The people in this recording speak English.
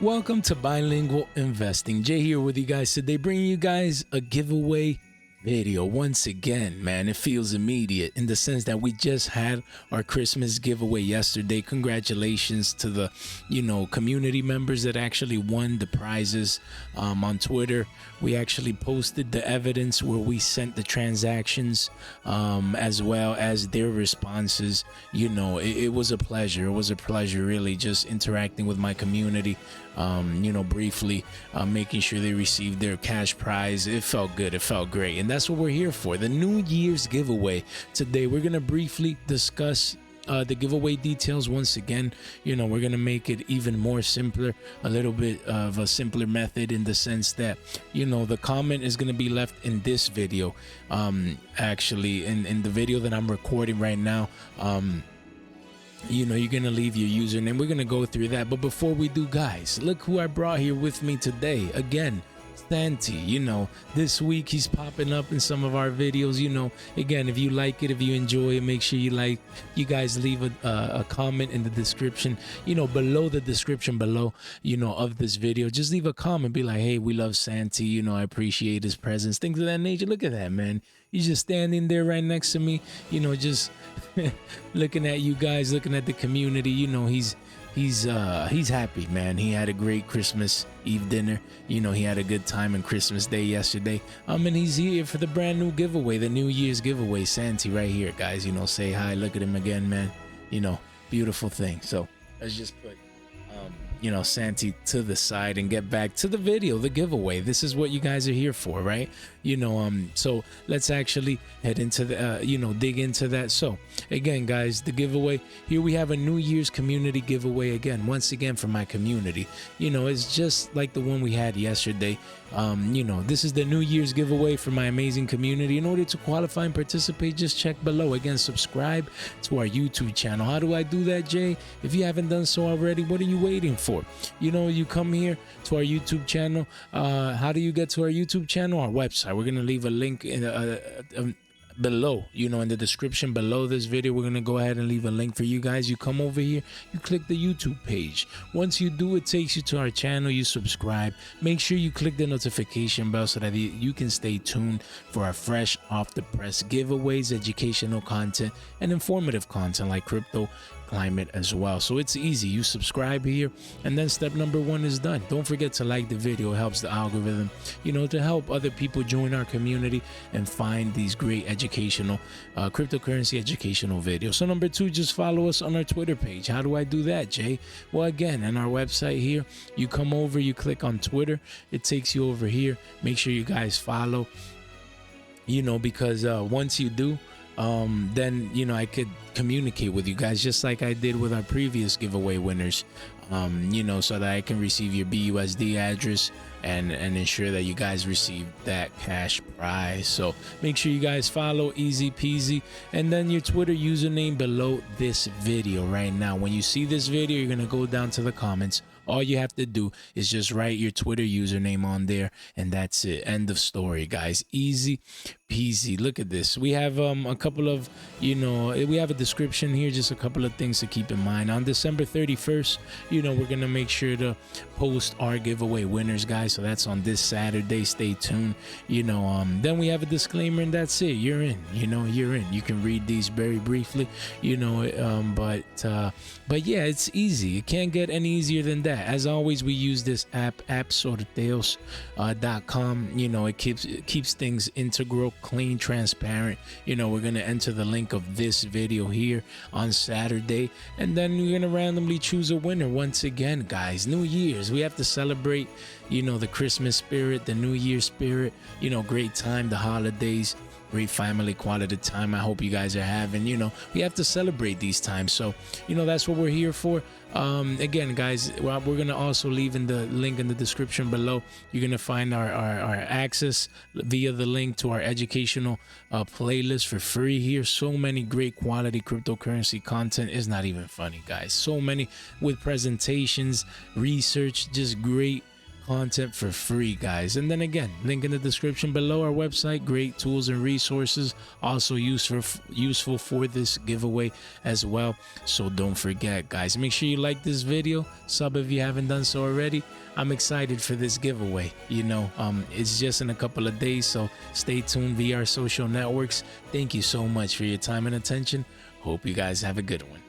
Welcome to Bilingual Investing. Jay here with you guys today, bringing you guys a giveaway video. Once again, man, it feels immediate in the sense that we just had our Christmas giveaway yesterday. Congratulations to the community members that actually won the prizes. On Twitter, we actually posted the evidence where we sent the transactions, as well as their responses. It was a pleasure. It was a pleasure, really, just interacting with my community, briefly, making sure they received their cash prize. It felt good. It felt great. And that's what we're here for, the New Year's giveaway. Today, we're going to briefly discuss the giveaway details. Once again, we're going to make it even more simpler, a little bit of a simpler method in the sense that, the comment is going to be left in this video. Actually, in the video that I'm recording right now, you're gonna leave your username. We're gonna go through that, but before we do, guys, look who I brought here with me today. Again, Santi. This week he's popping up in some of our videos. Again, if you like it, if you enjoy it, make sure you guys leave a comment in the description, below the description below, of this video. Just leave a comment, be like, hey, we love Santi, I appreciate his presence, things of that nature. Look at that, man. He's just standing there right next to me, just looking at you guys, looking at the community. He's happy, man. He had a great Christmas Eve dinner. He had a good time on Christmas Day yesterday. And he's here for the brand new giveaway, the New Year's giveaway. Santi right here, guys. Say hi. Look at him again, man. Beautiful thing. So let's just put Santi to the side and get back to the video, the giveaway. This is what you guys are here for, right? So let's actually head into the dig into that. So again, guys, the giveaway here, we have a New Year's community giveaway. Again, once again, for my community, it's just like the one we had yesterday. This is the New Year's giveaway for my amazing community. In order to qualify and participate, just check below. Again, subscribe to our YouTube channel. How do I do that, Jay? If you haven't done so already, what are you waiting for? You come here to our YouTube channel. How do you get to our YouTube channel? Our website. We're going to leave a link in below, in the description below this video. We're going to go ahead and leave a link for you guys. You come over here, you click the YouTube page. Once you do, it takes you to our channel. You subscribe. Make sure you click the notification bell so that you can stay tuned for our fresh off the press giveaways, educational content, and informative content like crypto, climate as well. So it's easy. You subscribe here, and then step number one is done. Don't forget to like the video. It helps the algorithm, to help other people join our community and find these great educational cryptocurrency educational videos. So number two, just follow us on our Twitter page. How do I do that, Jay? Well, again, on our website here, you come over, you click on Twitter, it takes you over here. Make sure you guys follow, because once you do, then I could communicate with you guys just like I did with our previous giveaway winners, so that I can receive your BUSD address and ensure that you guys receive that cash prize. So make sure you guys follow, easy peasy, and then your Twitter username below this video right now. When you see this video, you're gonna go down to the comments. All you have to do is just write your Twitter username on there, and that's it. End of story, guys. Easy peasy. Look at this. We have a couple of, we have a description here, just a couple of things to keep in mind. On December 31st, we're going to make sure to post our giveaway winners, guys. So that's on this Saturday. Stay tuned. Then we have a disclaimer, and that's it. You're in. You're in. You can read these very briefly, but yeah, it's easy. It can't get any easier than that. As always, we use this app, appsorteos.com. It keeps things integral, clean, transparent. We're going to enter the link of this video here on Saturday, and then we're going to randomly choose a winner. Once again, guys, New Year's, we have to celebrate, the Christmas spirit, the New Year spirit, great time, the holidays, great family quality time. I hope you guys are having, we have to celebrate these times. So, that's what we're here for. Again, guys, we're going to also leave in the link in the description below. You're going to find our access via the link to our educational playlist for free here. So many great quality cryptocurrency content. It's not even funny, guys. So many with presentations, research, just great content for free, guys. And then again, link in the description below, our website, great tools and resources, also useful for this giveaway as well. So don't forget, guys, make sure you like this video, sub if you haven't done so already. I'm excited for this giveaway. It's just in a couple of days, so stay tuned via our social networks. Thank you so much for your time and attention. Hope you guys have a good one.